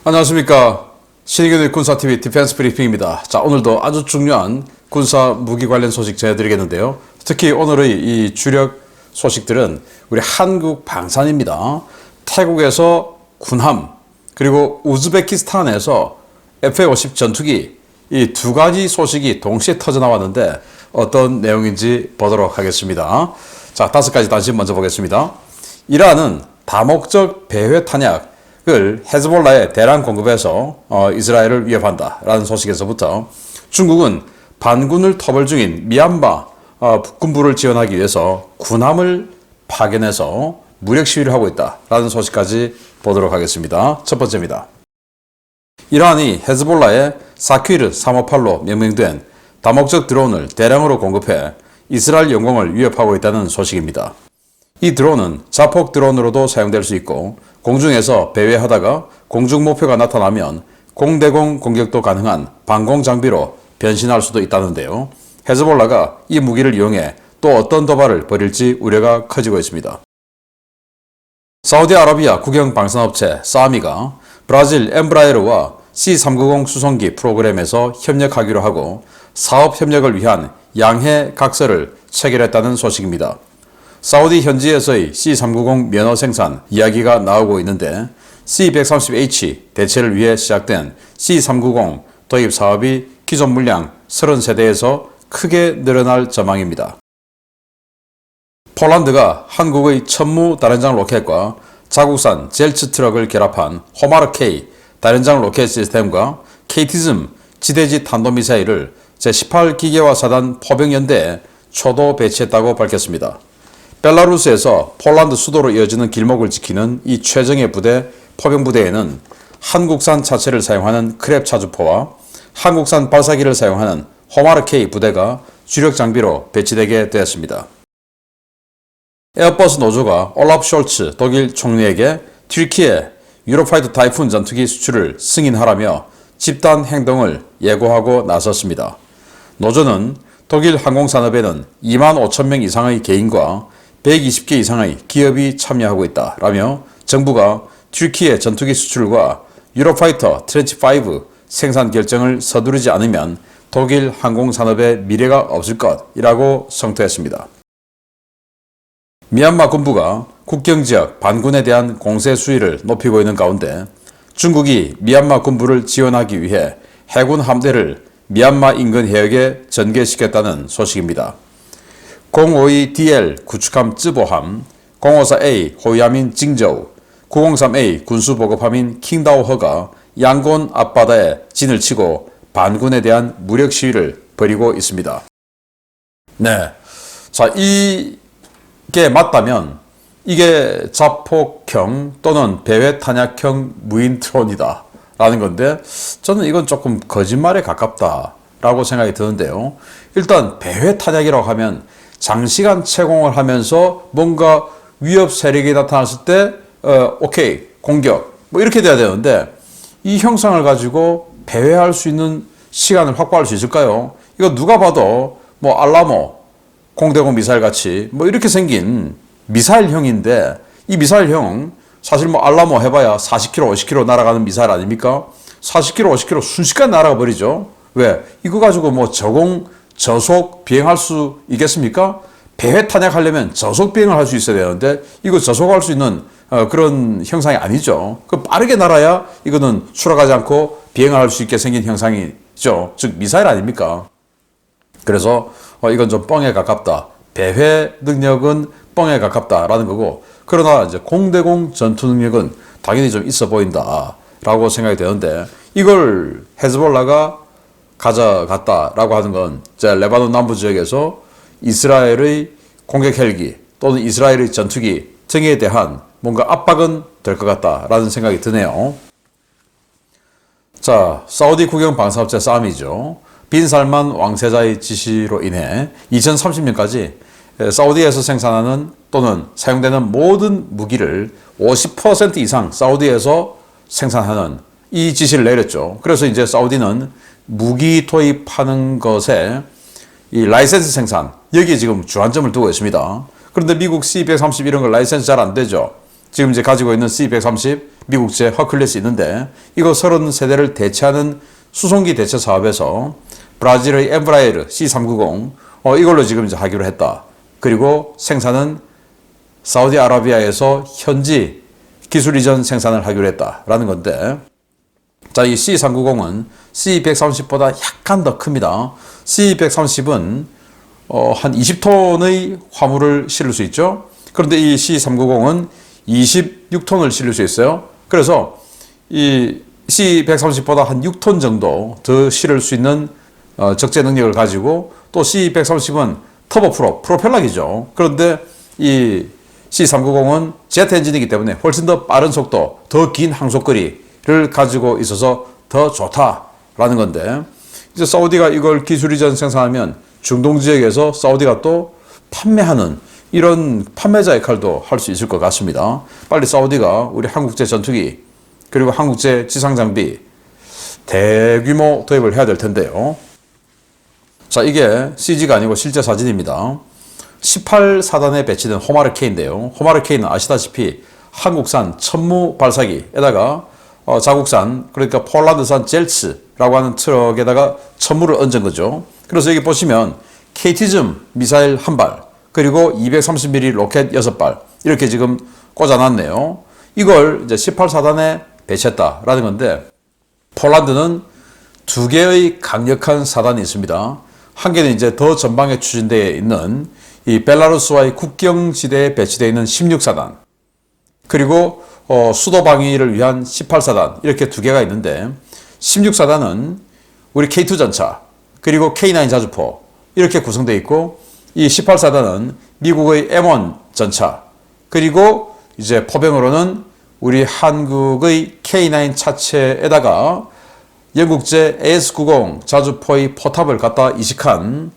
안녕하십니까. 신의균의 군사TV 디펜스 브리핑입니다. 자, 오늘도 아주 중요한 군사 무기 관련 소식 전해드리겠는데요. 특히 오늘의 이 주력 소식들은 우리 한국 방산입니다. 태국에서 군함, 그리고 우즈베키스탄에서 F-50 전투기, 이 두 가지 소식이 동시에 터져 나왔는데 어떤 내용인지 보도록 하겠습니다. 자, 5가지 단신 먼저 보겠습니다. 이란은 다목적 배회 탄약을 헤즈볼라에 대량 공급해서 이스라엘을 위협한다 라는 소식에서부터, 중국은 반군을 터벌 중인 미얀마 군부를 지원하기 위해서 군함을 파견해서 무력 시위를 하고 있다 라는 소식까지 보도록 하겠습니다. 첫 번째입니다. 이란이 헤즈볼라에 사퀴르 358로 명명된 다목적 드론을 대량으로 공급해 이스라엘 영공을 위협하고 있다는 소식입니다. 이 드론은 자폭 드론으로도 사용될 수 있고, 공중에서 배회하다가 공중 목표가 나타나면 공대공 공격도 가능한 방공 장비로 변신할 수도 있다는데요. 헤즈볼라가 이 무기를 이용해 또 어떤 도발을 벌일지 우려가 커지고 있습니다. 사우디아라비아 국영 방산업체 사미가 브라질 엠브라에르와 C390 수송기 프로그램에서 협력하기로 하고 사업 협력을 위한 양해 각서를 체결했다는 소식입니다. 사우디 현지에서의 C390 면허 생산 이야기가 나오고 있는데, C130H 대체를 위해 시작된 C390 도입 사업이 기존 물량 30세대에서 크게 늘어날 전망입니다. 폴란드가 한국의 천무 다련장 로켓과 자국산 젤츠 트럭을 결합한 호마르 K 다련장 로켓 시스템과 KT즘 지대지 탄도미사일을 제18기계화 사단 포병연대에 초도 배치했다고 밝혔습니다. 벨라루스에서 폴란드 수도로 이어지는 길목을 지키는 이 최정예 부대 포병부대에는 한국산 차체를 사용하는 크랩 차주포와 한국산 발사기를 사용하는 호마르 K 부대가 주력 장비로 배치되게 되었습니다. 에어버스 노조가 올라프 숄츠 독일 총리에게 튀르키예 유로파이터 타이푼 전투기 수출을 승인하라며 집단 행동을 예고하고 나섰습니다. 노조는 독일 항공산업에는 2만 5천 명 이상의 개인과 120개 이상의 기업이 참여하고 있다라며 정부가 튀르키예 전투기 수출과 유로파이터 트렌치 5 생산 결정을 서두르지 않으면 독일 항공산업의 미래가 없을 것이라고 성토했습니다. 미얀마 군부가 국경지역 반군에 대한 공세 수위를 높이고 있는 가운데, 중국이 미얀마 군부를 지원하기 위해 해군 함대를 미얀마 인근 해역에 전개시켰다는 소식입니다. 052DL 구축함 쯔보함, 054A 호위함인 징저우, 903A 군수보급함인 킹다오허가 양곤 앞바다에 진을 치고 반군에 대한 무력 시위를 벌이고 있습니다. 네, 자, 이게 맞다면 이게 자폭형 또는 배회 탄약형 무인 드론이다 라는 건데, 저는 이건 조금 거짓말에 가깝다라고 생각이 드는데요. 일단 배회 탄약이라고 하면 장시간 채공을 하면서 뭔가 위협 세력이 나타났을 때 오케이 공격 뭐 이렇게 돼야 되는데, 이 형상을 가지고 배회할 수 있는 시간을 확보할 수 있을까요? 이거 누가 봐도 뭐 알라모 공대공 미사일 같이 뭐 이렇게 생긴 미사일형인데, 이 미사일형 사실 뭐 알라모 해봐야 40km, 50km 날아가는 미사일 아닙니까? 40km, 50km 순식간에 날아가 버리죠. 왜? 이거 가지고 뭐 저공, 저속 비행할 수 있겠습니까? 배회 탄약하려면 저속 비행을 할 수 있어야 되는데, 이거 저속할 수 있는 그런 형상이 아니죠. 그 빠르게 날아야 이거는 추락하지 않고 비행을 할 수 있게 생긴 형상이죠. 즉 미사일 아닙니까? 그래서 이건 좀 뻥에 가깝다. 배회 능력은 뻥에 가깝다라는 거고, 그러나 이제 공대공 전투 능력은 당연히 좀 있어 보인다라고 생각이 되는데, 이걸 헤즈볼라가 가져갔다라고 하는 건 이제 레바논 남부 지역에서 이스라엘의 공격 헬기 또는 이스라엘의 전투기 등에 대한 뭔가 압박은 될 것 같다라는 생각이 드네요. 자, 사우디 국영 방산업체 사미죠. 빈 살만 왕세자의 지시로 인해 2030년까지 사우디에서 생산하는 또는 사용되는 모든 무기를 50% 이상 사우디에서 생산하는 이 지시를 내렸죠. 그래서 이제 사우디는 무기 도입하는 것에 이 라이센스 생산, 여기에 지금 주안점을 두고 있습니다. 그런데 미국 C130 이런 거 라이센스 잘 안 되죠. 지금 이제 가지고 있는 C-130 미국제 허클레스 있는데 이거 30세대를 대체하는 수송기 대체 사업에서 브라질의 엠브라에르 C390 이걸로 지금 이제 하기로 했다. 그리고 생산은 사우디아라비아에서 현지 기술 이전 생산을 하기로 했다라는 건데, 자, 이 C390은 C130보다 약간 더 큽니다. C130은 한 20톤의 화물을 실을 수 있죠. 그런데 이 C390은 26톤을 실을 수 있어요. 그래서 이 C130보다 한 6톤 정도 더 실을 수 있는 적재 능력을 가지고, 또 C130은 터보 프로펠러기죠. 그런데 이 C390은 제트 엔진이기 때문에 훨씬 더 빠른 속도, 더 긴 항속거리를 가지고 있어서 더 좋다라는 건데, 이제 사우디가 이걸 기술 이전 생산하면 중동 지역에서 사우디가 또 판매하는 이런 판매자 역할도 할 수 있을 것 같습니다. 빨리 사우디가 우리 한국제 전투기 그리고 한국제 지상 장비 대규모 도입을 해야 될 텐데요. 자, 이게 CG가 아니고 실제 사진입니다. 18사단에 배치된 호마르 K인데요. 호마르 K는 아시다시피 한국산 천무 발사기에다가 자국산, 그러니까 폴란드산 젤츠라고 하는 트럭에다가 천무를 얹은 거죠. 그래서 여기 보시면 KT즘 미사일 1발, 그리고 230mm 로켓 6발 이렇게 지금 꽂아놨네요. 이걸 이제 18사단에 배치했다라는 건데, 폴란드는 2개의 강력한 사단이 있습니다. 한 개는 이제 더 전방에 추진되어 있는 이 벨라루스와의 국경지대에 배치되어 있는 16사단, 그리고 수도 방위를 위한 18사단, 이렇게 2개가 있는데, 16사단은 우리 K2 전차 그리고 K9 자주포 이렇게 구성되어 있고, 이 18사단은 미국의 M1 전차, 그리고 이제 포병으로는 우리 한국의 K9 차체에다가 영국제 AS90 자주포의 포탑을 갖다 이식한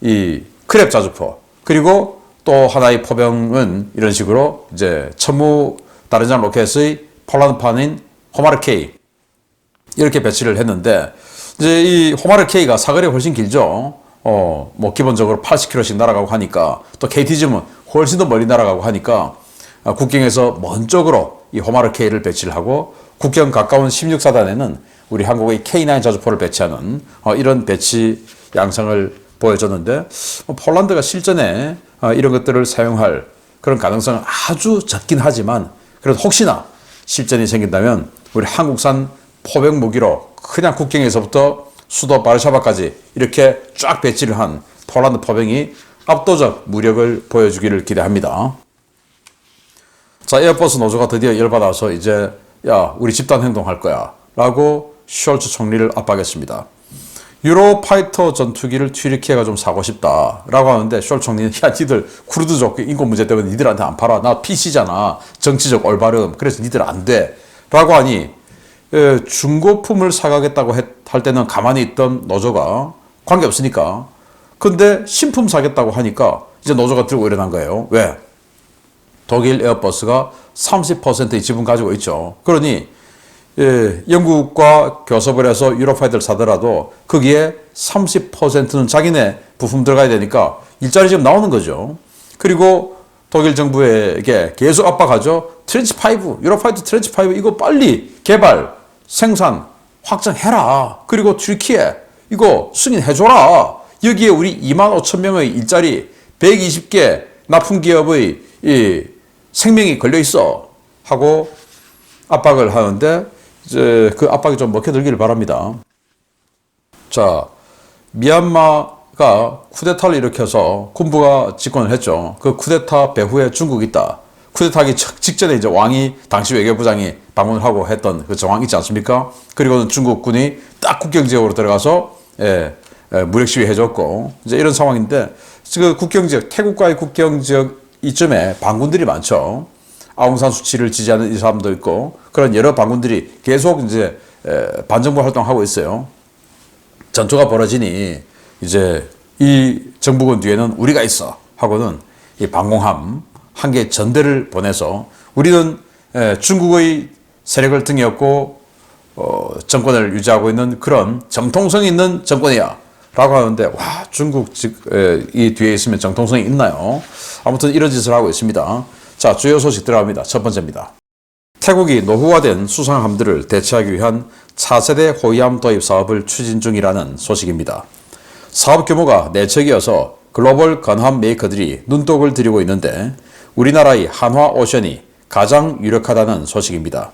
이 크랩 자주포, 그리고 또 하나의 포병은 이런 식으로 이제 천무 다른장 로켓의 폴란드판인 호마르 K 이렇게 배치를 했는데, 이제 이 호마르 K가 사거리가 훨씬 길죠. 뭐 기본적으로 80km씩 날아가고 하니까, 또 KT즘은 훨씬 더 멀리 날아가고 하니까 국경에서 먼 쪽으로 이 호마르 K를 배치를 하고, 국경 가까운 16사단에는 우리 한국의 K9 자주포를 배치하는 이런 배치 양상을 보여줬는데, 폴란드가 실전에 이런 것들을 사용할 그런 가능성은 아주 적긴 하지만, 그래도 혹시나 실전이 생긴다면 우리 한국산 포병 무기로 그냥 국경에서부터 수도 바르샤바까지 이렇게 쫙 배치를 한 폴란드 포병이 압도적 무력을 보여주기를 기대합니다. 자, 에어버스 노조가 드디어 열받아서 이제 야, 우리 집단 행동할 거야 라고 숄츠 총리를 압박했습니다. 유로파이터 전투기를 튀르키예가 좀 사고 싶다 라고 하는데, 숄츠 총리는 야, 니들 쿠르드족 인권 문제 때문에 니들한테 안 팔아. 나 PC잖아. 정치적 올바름. 그래서 니들 안 돼. 라고 하니, 중고품을 사가겠다고 할 때는 가만히 있던 노조가 관계없으니까, 근데 신품 사겠다고 하니까 이제 노조가 들고 일어난 거예요. 왜? 독일 에어버스가 30%의 지분 가지고 있죠. 그러니 영국과 교섭을 해서 유로파이터를 사더라도 거기에 30%는 자기네 부품 들어가야 되니까 일자리 지금 나오는 거죠. 그리고 독일 정부에게 계속 압박하죠. 트렌치5, 유로파이터 트렌치5 이거 빨리 개발, 생산, 확정해라. 그리고 튀르키예 이거 승인해줘라. 여기에 우리 25,000명의 일자리, 120개 납품기업의 이 생명이 걸려있어 하고 압박을 하는데, 이제 그 압박이 좀 먹혀들기를 바랍니다. 자, 미얀마가 쿠데타를 일으켜서 군부가 집권을 했죠. 그 쿠데타 배후에 중국이 있다. 쿠데타하기 직전에 이제 왕이, 당시 외교부장이 방문을 하고 했던 그 정황 있지 않습니까? 그리고는 중국군이 딱 국경 지역으로 들어가서 무력 시위 해줬고, 이제 이런 상황인데, 그 국경 지역, 태국과의 국경 지역 이쯤에 반군들이 많죠. 아웅산 수치를 지지하는 이 사람도 있고, 그런 여러 반군들이 계속 이제 반정부 활동하고 있어요. 전투가 벌어지니 이제 이 정부군 뒤에는 우리가 있어 하고는 이 방공함 한 개 전대를 보내서, 우리는 중국의 세력을 등에 업고 정권을 유지하고 있는 그런 정통성 있는 정권이야 라고 하는데, 와, 중국 이 뒤에 있으면 정통성이 있나요? 아무튼 이런 짓을 하고 있습니다. 자, 주요 소식 들어갑니다. 첫 번째입니다. 태국이 노후화된 수상함들을 대체하기 위한 차세대 호위함 도입 사업을 추진 중이라는 소식입니다. 사업 규모가 4척이어서 글로벌 건함 메이커들이 눈독을 들이고 있는데 우리나라의 한화오션이 가장 유력하다는 소식입니다.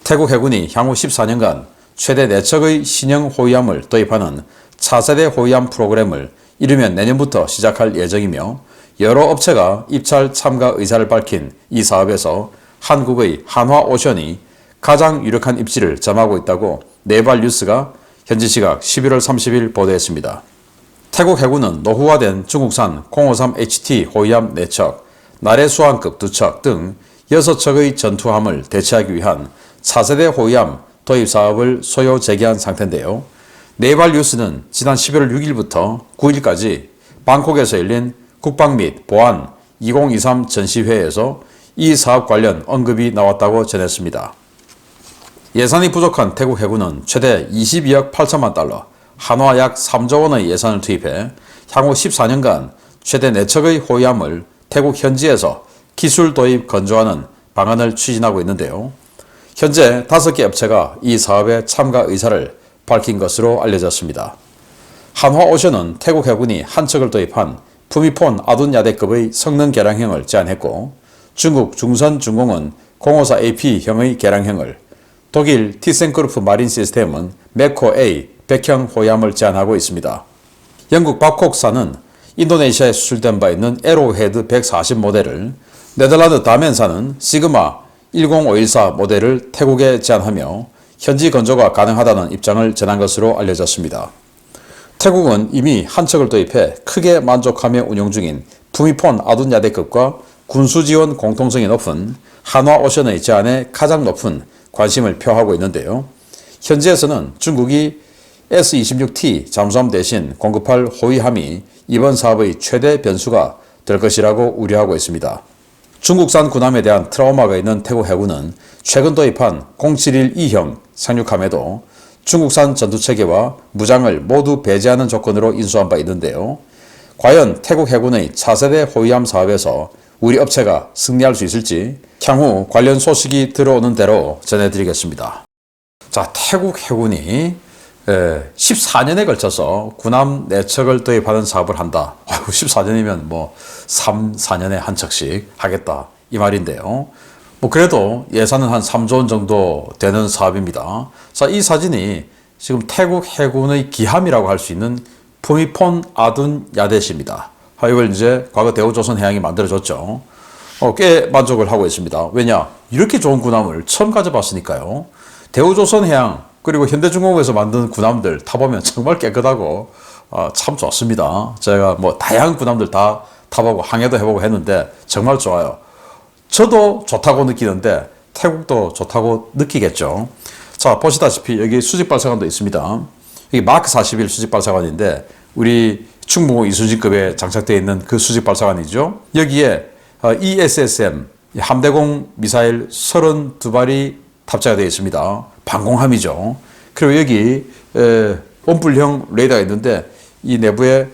태국 해군이 향후 14년간 최대 4척의 신형 호위함을 도입하는 차세대 호위함 프로그램을 이르면 내년부터 시작할 예정이며 여러 업체가 입찰 참가 의사를 밝힌 이 사업에서 한국의 한화오션이 가장 유력한 입지를 점하고 있다고 네발뉴스가 현지 시각 11월 30일 보도했습니다. 태국 해군은 노후화된 중국산 053HT 호위함 4척, 나래수왕급 2척 등 6척의 전투함을 대체하기 위한 차세대 호위함 도입 사업을 소요 제기한 상태인데요. 네발뉴스는 지난 11월 6일부터 9일까지 방콕에서 열린 국방 및 보안 2023 전시회에서 이 사업 관련 언급이 나왔다고 전했습니다. 예산이 부족한 태국 해군은 최대 22억 8천만 달러, 한화 약 3조 원의 예산을 투입해 향후 14년간 최대 4척의 호위함을 태국 현지에서 기술 도입 건조하는 방안을 추진하고 있는데요. 현재 5개 업체가 이 사업에 참가 의사를 밝힌 것으로 알려졌습니다. 한화오션은 태국 해군이 한 척을 도입한 푸미폰 아둔야대급의 성능 개량형을 제안했고 중국 중선중공은 054AP형의 개량형을, 독일 티센크루프 마린 시스템은 메코-A 100형 호위함을 제안하고 있습니다. 영국 babcock사는 인도네시아에 수출된 바 있는 에로헤드 140 모델을, 네덜란드 다멘사는 시그마 10514 모델을 태국에 제안하며 현지 건조가 가능하다는 입장을 전한 것으로 알려졌습니다. 태국은 이미 한 척을 도입해 크게 만족하며 운용 중인 푸미폰 아둔야대급과 군수지원 공통성이 높은 한화오션의 제안에 가장 높은 관심을 표하고 있는데요. 현지에서는 중국이 S-26T 잠수함 대신 공급할 호위함이 이번 사업의 최대 변수가 될 것이라고 우려하고 있습니다. 중국산 군함에 대한 트라우마가 있는 태국 해군은 최근 도입한 071-2형 상륙함에도 중국산 전투체계와 무장을 모두 배제하는 조건으로 인수한 바 있는데요. 과연 태국 해군의 차세대 호위함 사업에서 우리 업체가 승리할 수 있을지 향후 관련 소식이 들어오는 대로 전해드리겠습니다. 자, 태국 해군이 14년에 걸쳐서 군함 4척을 도입하는 사업을 한다. 14년이면 뭐 3, 4년에 한 척씩 하겠다 이 말인데요. 뭐 그래도 예산은 한 3조 원 정도 되는 사업입니다. 자, 이 사진이 지금 태국 해군의 기함이라고 할 수 있는 푸미폰 아둔 야대시입니다. 이걸 이제 과거 대우조선해양이 만들어줬죠. 꽤 만족을 하고 있습니다. 왜냐? 이렇게 좋은 군함을 처음 가져봤으니까요. 대우조선해양 그리고 현대중공업에서 만든 군함들 타보면 정말 깨끗하고 참 좋습니다. 제가 뭐 다양한 군함들 다 타보고 항해도 해보고 했는데 정말 좋아요. 저도 좋다고 느끼는데 태국도 좋다고 느끼겠죠. 자, 보시다시피 여기 수직발사관도 있습니다. 여기 마크 41 수직발사관인데 우리 충무호 이수진급에 장착되어 있는 그 수직발사관이죠. 여기에 ESSM 함대공 미사일 32발이 탑재가 되어 있습니다. 방공함이죠. 그리고 여기 원뿔형 레이더가 있는데 이 내부에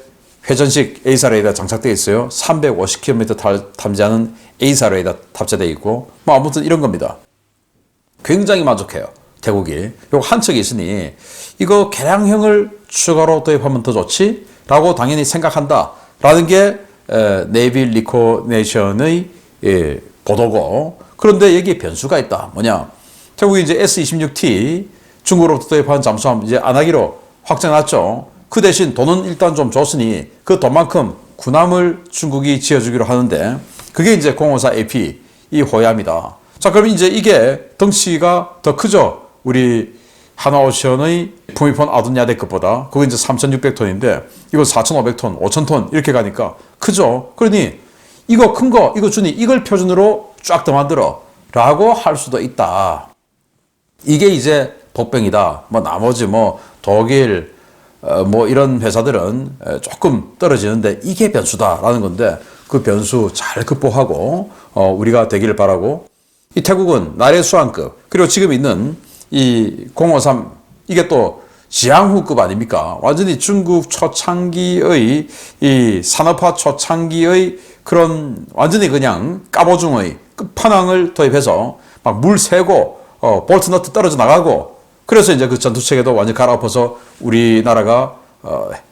회전식 A사 레이더 장착되어 있어요. 350km 탐지하는 A사 레이더 탑재되어 있고 뭐 아무튼 이런 겁니다. 굉장히 만족해요. 태국이. 요거 한 척이 있으니 이거 개량형을 추가로 도입하면 더 좋지? 라고 당연히 생각한다. 라는 게 네이비 리코네이션의 보도고, 그런데 여기에 변수가 있다. 뭐냐? 태국이 이제 S-26T 중국으로부터 도입한 잠수함 이제 안 하기로 확정났죠. 그 대신 돈은 일단 좀 줬으니 그 돈만큼 군함을 중국이 지어주기로 하는데 그게 이제 054AP 이 호위함이다. 자, 그럼 이제 이게 덩치가 더 크죠. 우리 한화오션의 푸미폰 아둔야대급보다. 그거 이제 3,600톤인데 이거 4,500톤, 5,000톤 이렇게 가니까 크죠. 그러니 이거 큰 거, 이거 주니 이걸 표준으로 쫙 더 만들어 라고 할 수도 있다. 이게 이제 복병이다. 뭐 나머지 뭐 독일 뭐 이런 회사들은 조금 떨어지는데 이게 변수다라는 건데 그 변수 잘 극복하고 우리가 되기를 바라고, 이 태국은 나래수왕급 그리고 지금 있는 이 053 이게 또 지향후급 아닙니까? 완전히 중국 초창기의 이 산업화 초창기의 그런 완전히 그냥 까보중의 끝판왕을 도입해서 막 물 새고 볼트 너트 떨어져 나가고 그래서 이제 그 전투체계도 완전히 갈아엎어서 우리나라가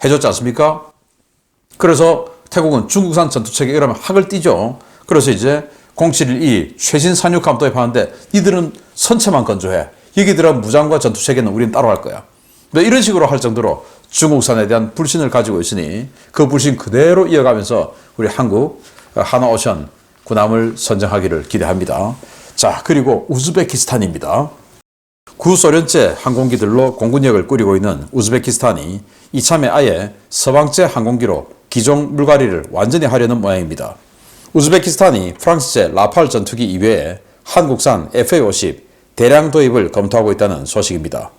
해줬지 않습니까? 그래서 태국은 중국산 전투체계 이러면 학을 띄죠. 그래서 이제 071E 최신 산육함 도입하는데 니들은 선체만 건조해. 여기들은 무장과 전투체계는 우리는 따로 할 거야. 이런 식으로 할 정도로 중국산에 대한 불신을 가지고 있으니 그 불신 그대로 이어가면서 우리 한국 하나오션 군함을 선정하기를 기대합니다. 자, 그리고 우즈베키스탄입니다. 구소련제 항공기들로 공군력을 꾸리고 있는 우즈베키스탄이 이참에 아예 서방제 항공기로 기종 물갈이를 완전히 하려는 모양입니다. 우즈베키스탄이 프랑스제 라팔 전투기 이외에 한국산 FA-50 대량 도입을 검토하고 있다는 소식입니다.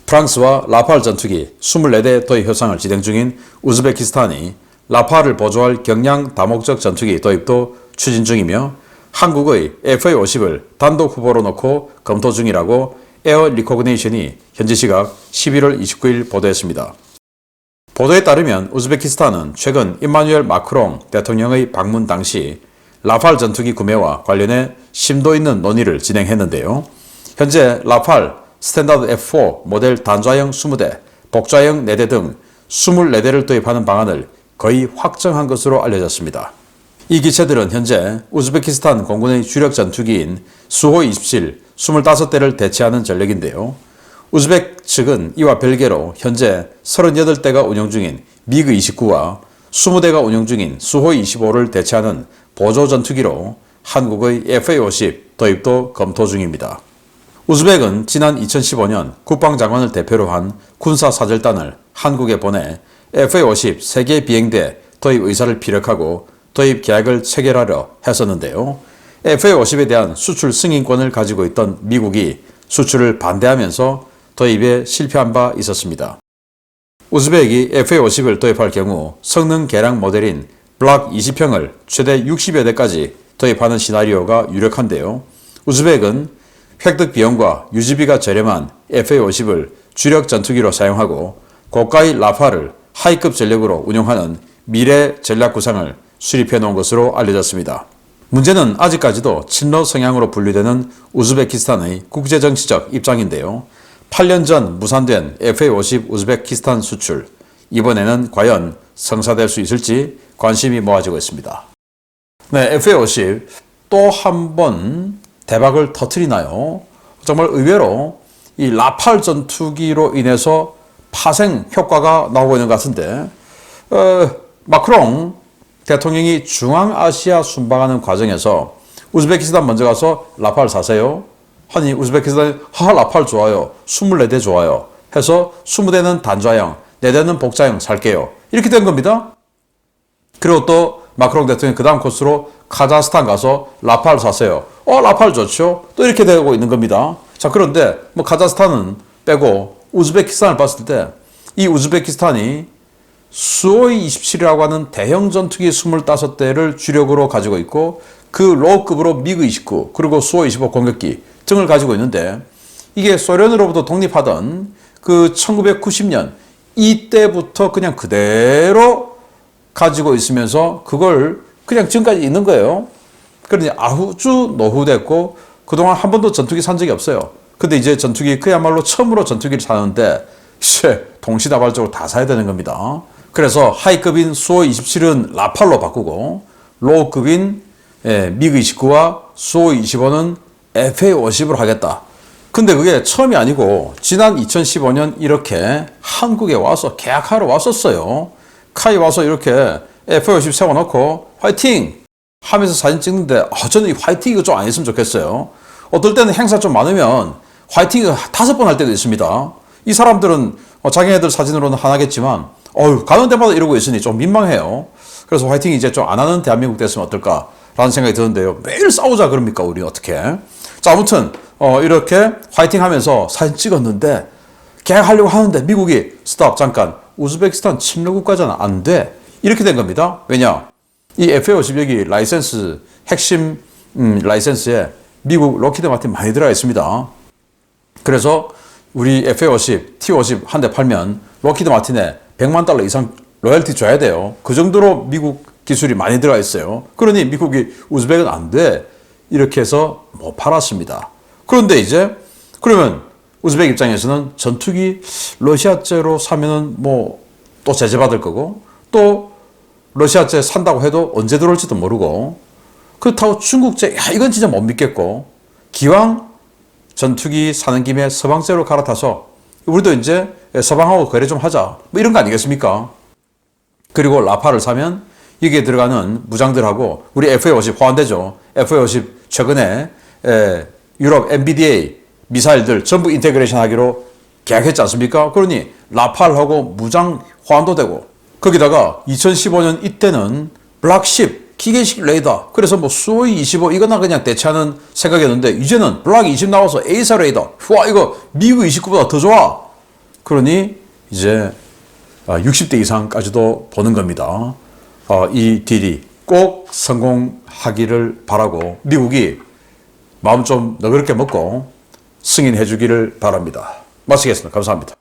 프랑스와 라팔 전투기 24대 도입 협상을 진행 중인 우즈베키스탄이 라팔을 보조할 경량 다목적 전투기 도입도 추진 중이며 한국의 FA-50을 단독 후보로 놓고 검토 중이라고 에어 리코그니션이 현지 시각 11월 29일 보도했습니다. 보도에 따르면 우즈베키스탄은 최근 임마누엘 마크롱 대통령의 방문 당시 라팔 전투기 구매와 관련해 심도 있는 논의를 진행했는데요. 현재 라팔 스탠다드 F4 모델 단좌형 20대, 복좌형 4대 등 24대를 도입하는 방안을 거의 확정한 것으로 알려졌습니다. 이 기체들은 현재 우즈베키스탄 공군의 주력 전투기인 수호-27 25대를 대체하는 전력인데요. 우즈벡 측은 이와 별개로 현재 38대가 운영 중인 미그-29와 20대가 운영 중인 수호-25를 대체하는 보조 전투기로 한국의 FA-50 도입도 검토 중입니다. 우즈벡은 지난 2015년 국방장관을 대표로 한 군사사절단을 한국에 보내 FA-50 3개 비행대 도입 의사를 피력하고 도입 계약을 체결하려 했었는데요. FA-50에 대한 수출 승인권을 가지고 있던 미국이 수출을 반대하면서 도입에 실패한 바 있었습니다. 우즈벡이 FA-50을 도입할 경우 성능 개량 모델인 블락 20형을 최대 60여 대까지 도입하는 시나리오가 유력한데요. 우즈벡은 획득 비용과 유지비가 저렴한 FA-50을 주력 전투기로 사용하고 고가의 라팔을 하이급 전력으로 운용하는 미래 전략 구상을 수립해 놓은 것으로 알려졌습니다. 문제는 아직까지도 친러 성향으로 분류되는 우즈베키스탄의 국제정치적 입장인데요. 8년 전 무산된 FA-50 우즈베키스탄 수출, 이번에는 과연 성사될 수 있을지 관심이 모아지고 있습니다. 네, FA-50 또 한 번 대박을 터뜨리나요? 정말 의외로 이 라팔 전투기로 인해서 파생 효과가 나오고 있는 것 같은데 마크롱 대통령이 중앙아시아 순방하는 과정에서 우즈베키스탄 먼저 가서 라팔 사세요. 아니 우즈베키스탄이 라팔 좋아요. 24대 좋아요. 해서 20대는 단좌형, 4대는 복좌형 살게요. 이렇게 된 겁니다. 그리고 또 마크롱 대통령이 그 다음 코스로 카자흐스탄 가서 라팔 사세요. 라팔 좋죠. 또 이렇게 되고 있는 겁니다. 자, 그런데 뭐 카자흐스탄은 빼고 우즈베키스탄을 봤을 때 이 우즈베키스탄이 수호이-27이라고 하는 대형 전투기 25대를 주력으로 가지고 있고 그 로우급으로 미그-29 그리고 수호-25 공격기 등을 가지고 있는데 이게 소련으로부터 독립하던 그 1990년 이때부터 그냥 그대로 가지고 있으면서 그걸 그냥 지금까지 있는 거예요. 그러니 아주 노후됐고 그동안 한 번도 전투기 산 적이 없어요. 근데 이제 전투기 그야말로 처음으로 전투기를 사는데 동시다발적으로 다 사야 되는 겁니다. 그래서 하이급인 수호-27은 라팔로 바꾸고 로우급인 미그-29와 수호-25는 FA-50으로 하겠다. 근데 그게 처음이 아니고 지난 2015년 이렇게 한국에 와서 계약하러 왔었어요. 카이 와서 이렇게 FA-50 세워놓고 화이팅! 하면서 사진 찍는데 저는 이 화이팅 이거 좀 안 했으면 좋겠어요. 어떨 때는 행사 좀 많으면 화이팅 5번 할 때도 있습니다. 이 사람들은 자기네들 사진으로는 하나겠지만 가는 데마다 이러고 있으니 좀 민망해요. 그래서 화이팅 이제 좀 안 하는 대한민국 됐으면 어떨까라는 생각이 드는데요. 매일 싸우자 그럽니까 우리 어떻게? 자, 아무튼 이렇게 화이팅 하면서 사진 찍었는데 계약하려고 하는데 미국이 스탑 잠깐 우즈베키스탄 침략 국가잖아 안 돼. 이렇게 된 겁니다. 왜냐? 이 FA-50 여기 라이센스 핵심 라이센스에 미국 로키드 마틴 많이 들어가 있습니다. 그래서 우리 FA50, T50 한 대 팔면 록히드 마틴에 $100만 이상 로열티 줘야 돼요. 그 정도로 미국 기술이 많이 들어가 있어요. 그러니 미국이 우즈벡은 안 돼. 이렇게 해서 못 팔았습니다. 그런데 이제 그러면 우즈벡 입장에서는 전투기 러시아제로 사면은 뭐 또 제재받을 거고 또 러시아제 산다고 해도 언제 들어올지도 모르고 그렇다고 중국제 이건 진짜 못 믿겠고 기왕 전투기 사는 김에 서방제로 갈아타서 우리도 이제 서방하고 거래 좀 하자 뭐 이런 거 아니겠습니까? 그리고 라파를 사면 여기에 들어가는 무장들하고 우리 FA50 호환되죠. FA50 최근에 유럽 MBDA 미사일들 전부 인테그레이션 하기로 계약했지 않습니까? 그러니 라팔하고 무장 호환도 되고 거기다가 2015년 이때는 블락 10 기계식 레이더 그래서 뭐 수호이 25 이거나 그냥 대체하는 생각이었는데 이제는 블락 20 나와서 A사 레이더 와 이거 미국 29보다 더 좋아. 그러니 이제 60대 이상까지도 보는 겁니다. 이 딜이 꼭 성공하기를 바라고 미국이 마음 좀 너그럽게 먹고 승인해 주기를 바랍니다. 마치겠습니다. 감사합니다.